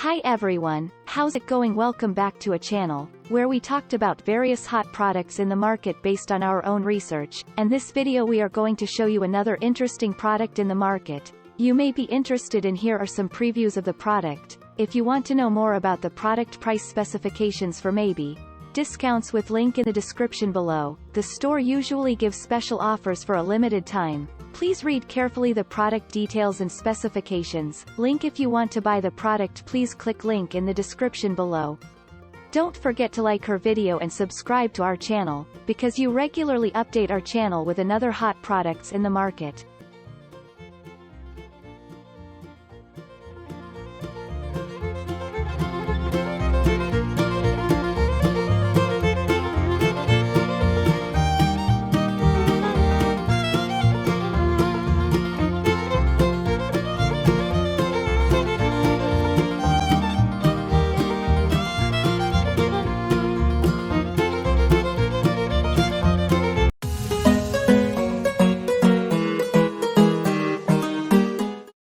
Hi everyone, how's it going? Welcome back to a channel, where we talked about various hot products in the market based on our own research, and this video we are going to show you another interesting product in the market. You may be interested in here are some previews of the product. If you want to know more about the product price specifications for maybe discounts with link in the description below, the store usually gives special offers for a limited time. Please read carefully the product details and specifications. Link if you want to buy the product, please click link in the description below. Don't forget to like our video and subscribe to our channel, because you regularly update our channel with another hot products in the market.